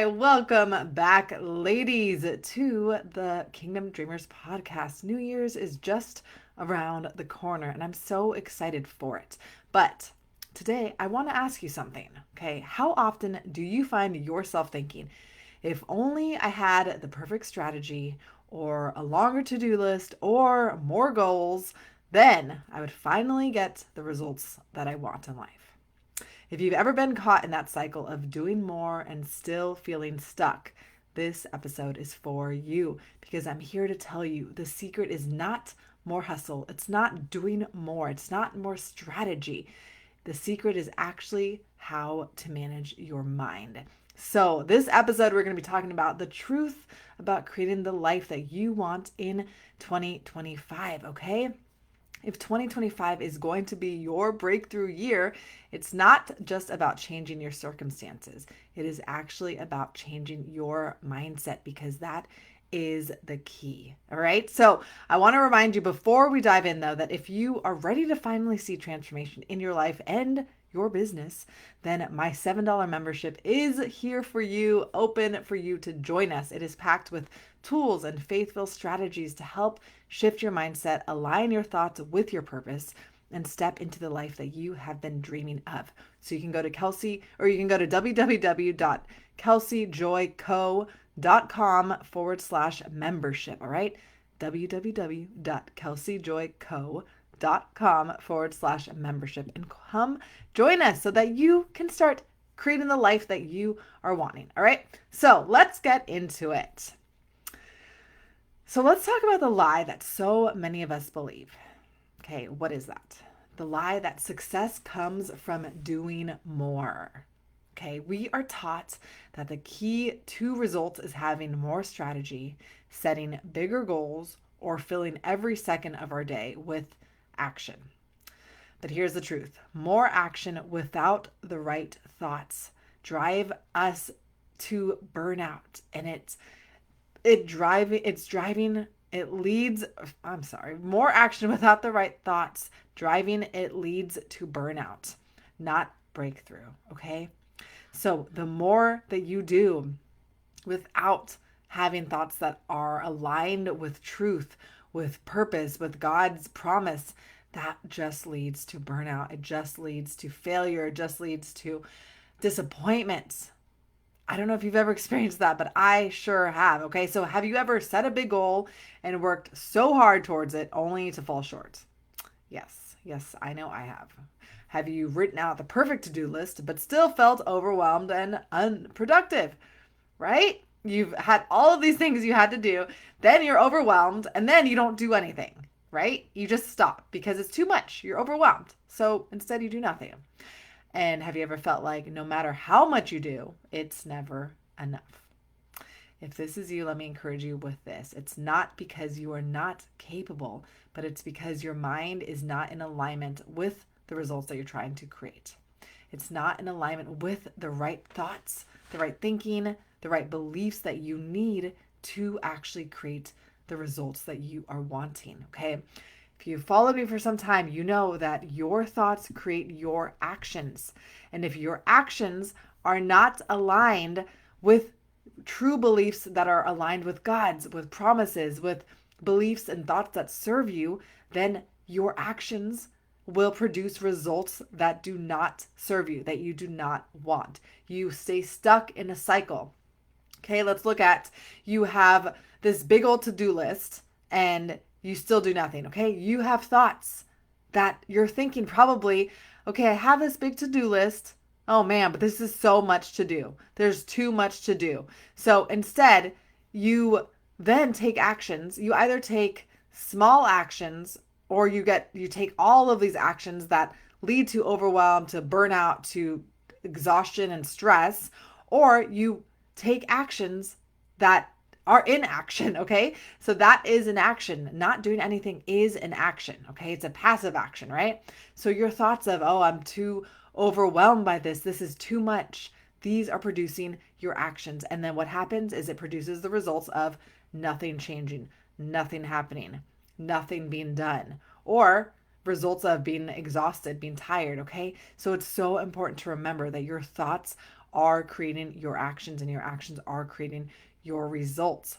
Welcome back, ladies, to the Kingdom Dreamers podcast. New Year's is just around the corner, and I'm so excited for it. But today, I want to ask you something. Okay, how often do you find yourself thinking, if only I had the perfect strategy, or a longer to do list, or more goals, then I would finally get the results that I want in life? If you've ever been caught in that cycle of doing more and still feeling stuck, this episode is for you because I'm here to tell you the secret is not more hustle. It's not doing more. It's not more strategy. The secret is actually how to manage your mind. So, this episode, we're going to be talking about the truth about creating the life that you want in 2025. Okay. If 2025 is going to be your breakthrough year, it's not just about changing your circumstances. It is actually about changing your mindset because that is the key. All right. So I want to remind you before we dive in, though, that if you are ready to finally see transformation in your life and your business, then my $7 membership is here for you, open for you to join us. It is packed with tools and faith-filled strategies to help shift your mindset, align your thoughts with your purpose, and step into the life that you have been dreaming of. So you can go to Kelsey, or you can go to www.kelseyjoyco.com/membership. All right. www.kelseyjoyco.com/membership and come join us so that you can start creating the life that you are wanting. All right. So let's get into it. So let's talk about the lie that so many of us believe. Okay, what is that? The lie that success comes from doing more. Okay, we are taught that the key to results is having more strategy, setting bigger goals, or filling every second of our day with action. But here's the truth. More action without the right thoughts drive us to burnout, and more action without the right thoughts it leads to burnout, not breakthrough. Okay. So the more that you do without having thoughts that are aligned with truth, with purpose, with God's promise, that just leads to burnout. It just leads to failure. It just leads to disappointment. I don't know if you've ever experienced that, but I sure have. Okay, so have you ever set a big goal and worked so hard towards it only to fall short? Yes, I know I have. Have you written out the perfect to-do list, but still felt overwhelmed and unproductive, right? You've had all of these things you had to do, then you're overwhelmed, and then you don't do anything, right? You just stop because it's too much. You're overwhelmed. So instead, you do nothing. And have you ever felt like no matter how much you do, it's never enough? If this is you, let me encourage you with this. It's not because you are not capable, but it's because your mind is not in alignment with the results that you're trying to create. It's not in alignment with the right thoughts, the right thinking, the right beliefs that you need to actually create the results that you are wanting. Okay. If you followed me for some time, you know that your thoughts create your actions. And if your actions are not aligned with true beliefs that are aligned with God's, with promises, with beliefs and thoughts that serve you, then your actions will produce results that do not serve you, that you do not want. You stay stuck in a cycle. Okay, let's look at, you have this big old to-do list and you still do nothing. Okay, you have thoughts that you're thinking probably, okay, I have this big to-do list. Oh man, but this is so much to do. There's too much to do. So instead, you then take actions. You either take small actions or you take all of these actions that lead to overwhelm, to burnout, to exhaustion and stress, or you take actions that are in action. Okay. So that is an action. Not doing anything is an action. Okay. It's a passive action, right? So your thoughts of, oh, I'm too overwhelmed by this. This is too much. These are producing your actions. And then what happens is it produces the results of nothing changing, nothing happening, nothing being done, or results of being exhausted, being tired. Okay. So it's so important to remember that your thoughts are creating your actions, and your actions are creating your results.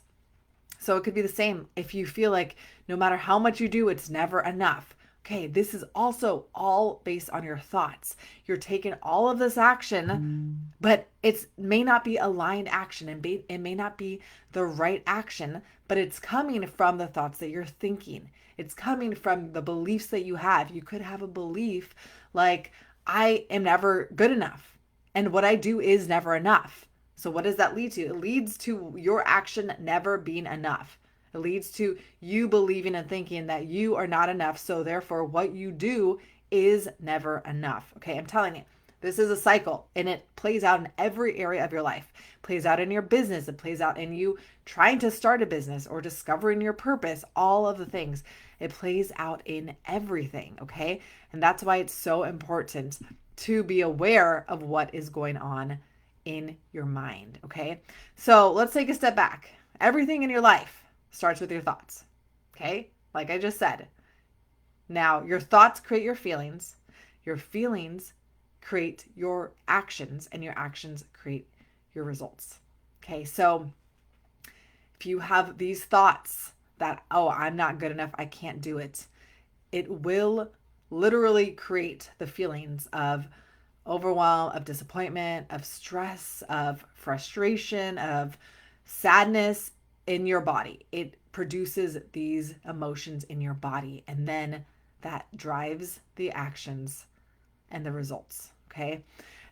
So it could be the same if you feel like no matter how much you do, it's never enough. Okay, this is also all based on your thoughts. You're taking all of this action, but it may not be aligned action, and it may not be the right action, but it's coming from the thoughts that you're thinking. It's coming from the beliefs that you have. You could have a belief like, I am never good enough, and what I do is never enough. So what does that lead to? It leads to your action never being enough. It leads to you believing and thinking that you are not enough. So therefore, what you do is never enough. Okay, I'm telling you, this is a cycle, and it plays out in every area of your life. It plays out in your business. It plays out in you trying to start a business or discovering your purpose, all of the things. It plays out in everything. Okay. And that's why it's so important to be aware of what is going on in your mind. Okay. So let's take a step back. Everything in your life starts with your thoughts. Okay. Like I just said. Now, your thoughts create your feelings. Your feelings create your actions, and your actions create your results. Okay. So if you have these thoughts that, oh, I'm not good enough, I can't do it, it will literally create the feelings of overwhelm, of disappointment, of stress, of frustration, of sadness in your body. It produces these emotions in your body, and then that drives the actions and the results. Okay.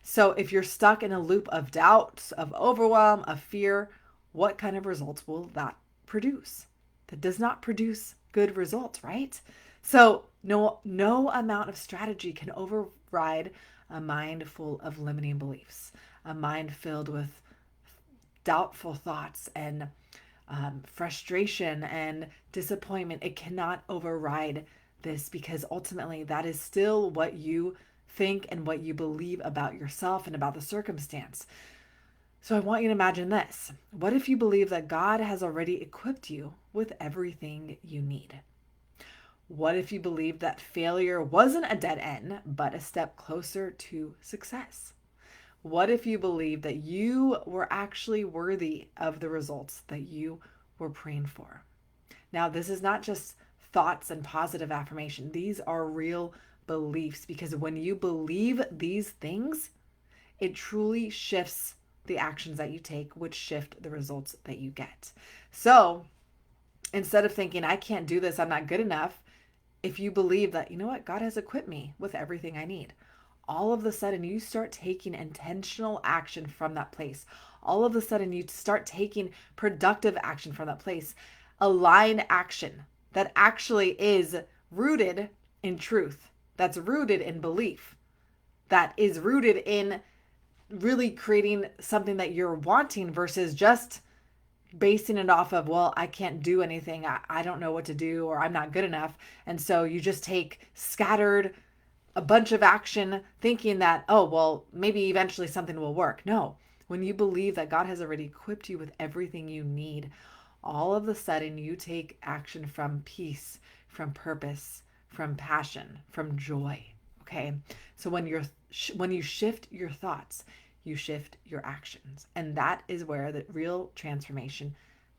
So if you're stuck in a loop of doubts, of overwhelm, of fear, what kind of results will that produce? That does not produce good results, right? So no amount of strategy can override a mind full of limiting beliefs, a mind filled with doubtful thoughts and frustration and disappointment. It cannot override this, because ultimately that is still what you think and what you believe about yourself and about the circumstance. So I want you to imagine this. What if you believe that God has already equipped you with everything you need? What if you believe that failure wasn't a dead end, but a step closer to success? What if you believe that you were actually worthy of the results that you were praying for? Now, this is not just thoughts and positive affirmation. These are real beliefs, because when you believe these things, it truly shifts the actions that you take, which shift the results that you get. So instead of thinking, I can't do this, I'm not good enough, if you believe that, you know what, God has equipped me with everything I need, all of a sudden you start taking intentional action from that place. All of a sudden you start taking productive action from that place, aligned action that actually is rooted in truth, that's rooted in belief, that is rooted in really creating something that you're wanting versus just basing it off of, well, I can't do anything. I don't know what to do, or I'm not good enough. And so you just take scattered a bunch of action thinking that, oh, well, maybe eventually something will work. No, when you believe that God has already equipped you with everything you need, all of a sudden you take action from peace, from purpose, from passion, from joy. Okay. So when you shift your thoughts, you shift your actions. And that is where the real transformation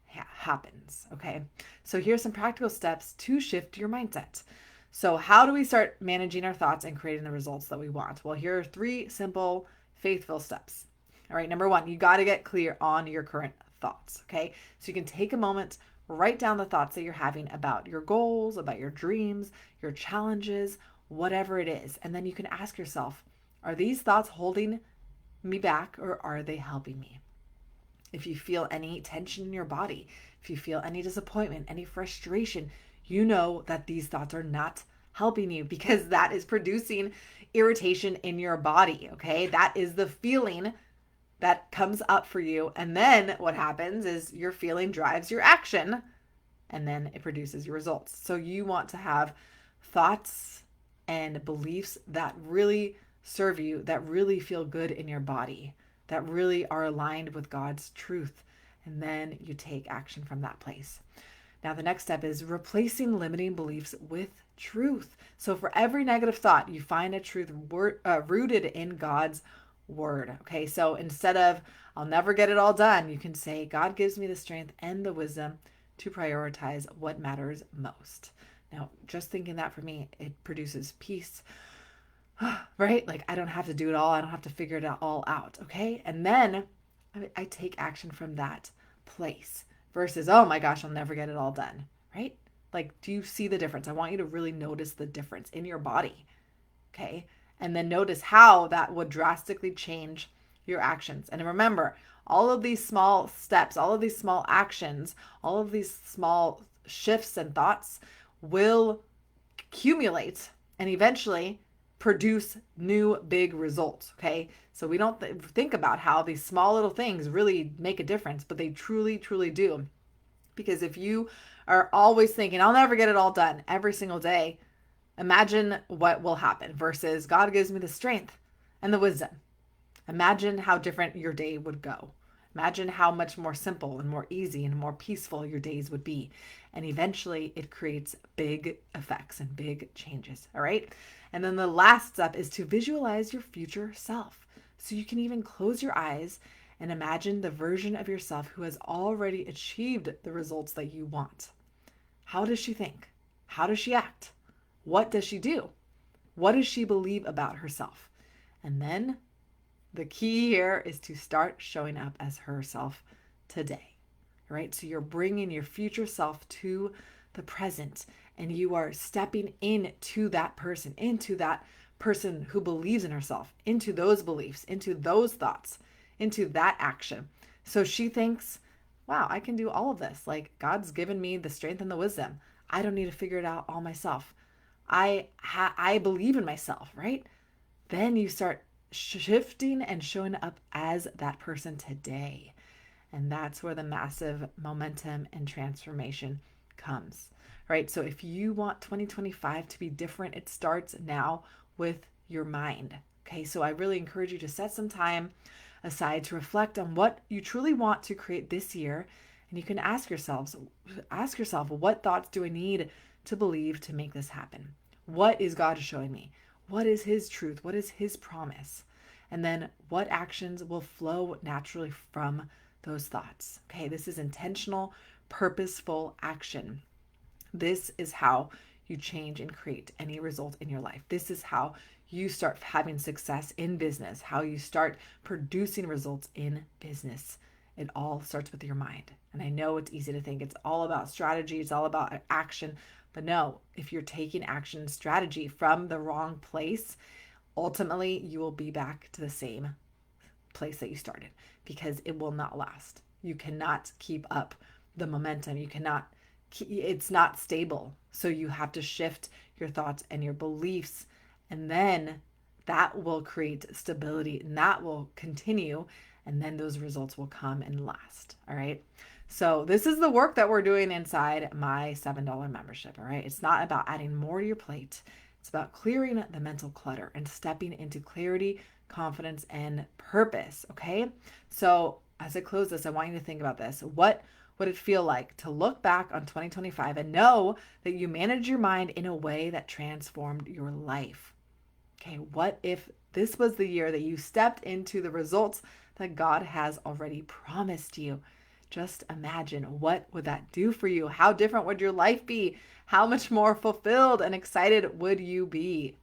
happens. Okay. So here's some practical steps to shift your mindset. So how do we start managing our thoughts and creating the results that we want? Well, here are 3 simple, faithful steps. All right. Number 1, you got to get clear on your current thoughts. Okay. So you can take a moment, write down the thoughts that you're having about your goals, about your dreams, your challenges, whatever it is. And then you can ask yourself, are these thoughts holding me back, or are they helping me? If you feel any tension in your body, if you feel any disappointment, any frustration, you know that these thoughts are not helping you, because that is producing irritation in your body. Okay. That is the feeling that comes up for you. And then what happens is your feeling drives your action, and then it produces your results. So you want to have thoughts and beliefs that really serve you, that really feel good in your body, that really are aligned with God's truth. And then you take action from that place. Now, the next step is replacing limiting beliefs with truth. So for every negative thought, you find a truth rooted in God's word. Okay, so instead of I'll never get it all done, you can say God gives me the strength and the wisdom to prioritize what matters most. Now, just thinking that for me, it produces peace, right? Like I don't have to do it all. I don't have to figure it all out. Okay. And then I take action from that place versus, oh my gosh, I'll never get it all done. Right? Like, do you see the difference? I want you to really notice the difference in your body. Okay. And then notice how that would drastically change your actions. And remember, all of these small steps, all of these small actions, all of these small shifts and thoughts will accumulate and eventually produce new big results. Okay. So we don't think about how these small little things really make a difference, but they truly, truly do. Because if you are always thinking, I'll never get it all done every single day, imagine what will happen versus God gives me the strength and the wisdom. Imagine how different your day would go. Imagine how much more simple and more easy and more peaceful your days would be. And eventually it creates big effects and big changes. All right. And then the last step is to visualize your future self. So you can even close your eyes and imagine the version of yourself who has already achieved the results that you want. How does she think? How does she act? What does she do? What does she believe about herself? And then the key here is to start showing up as herself today, right? So you're bringing your future self to the present and you are stepping into that person who believes in herself, into those beliefs, into those thoughts, into that action. So she thinks, wow, I can do all of this. Like God's given me the strength and the wisdom. I don't need to figure it out all myself. I believe in myself, right? Then you start shifting and showing up as that person today. And that's where the massive momentum and transformation comes, right? So if you want 2025 to be different, it starts now with your mind. Okay, so I really encourage you to set some time aside to reflect on what you truly want to create this year. And you can ask yourself, what thoughts do I need to believe to make this happen? What is God showing me? What is his truth? What is his promise? And then what actions will flow naturally from those thoughts? Okay, this is intentional, purposeful action. This is how you change and create any result in your life. This is how you start having success in business, how you start producing results in business. It all starts with your mind. And I know it's easy to think it's all about strategy, it's all about action. But no, if you're taking action and strategy from the wrong place, ultimately you will be back to the same place that you started because it will not last. You cannot keep up the momentum. It's not stable. So you have to shift your thoughts and your beliefs, and then that will create stability and that will continue. And then those results will come and last. All right. So this is the work that we're doing inside my $7 membership. All right. It's not about adding more to your plate. It's about clearing the mental clutter and stepping into clarity, confidence, and purpose. Okay. So as I close this, I want you to think about this. What would it feel like to look back on 2025 and know that you managed your mind in a way that transformed your life? Okay. What if this was the year that you stepped into the results that God has already promised you? Just imagine, what would that do for you? How different would your life be? How much more fulfilled and excited would you be?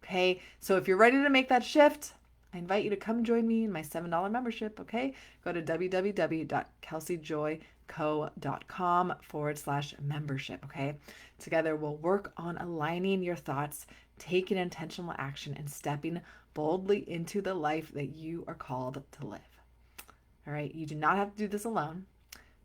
Okay, so if you're ready to make that shift, I invite you to come join me in my $7 membership. Okay, go to www.kelseyjoyco.com/membership. Okay, together we'll work on aligning your thoughts, taking intentional action, and stepping boldly into the life that you are called to live. All right, you do not have to do this alone.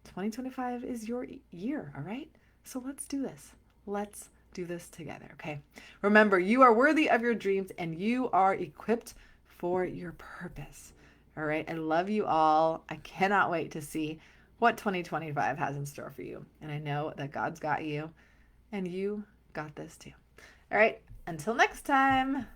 2025 is your year, all right? So let's do this. Let's do this together, okay? Remember, you are worthy of your dreams and you are equipped for your purpose. All right, I love you all. I cannot wait to see what 2025 has in store for you. And I know that God's got you and you got this too. All right, until next time.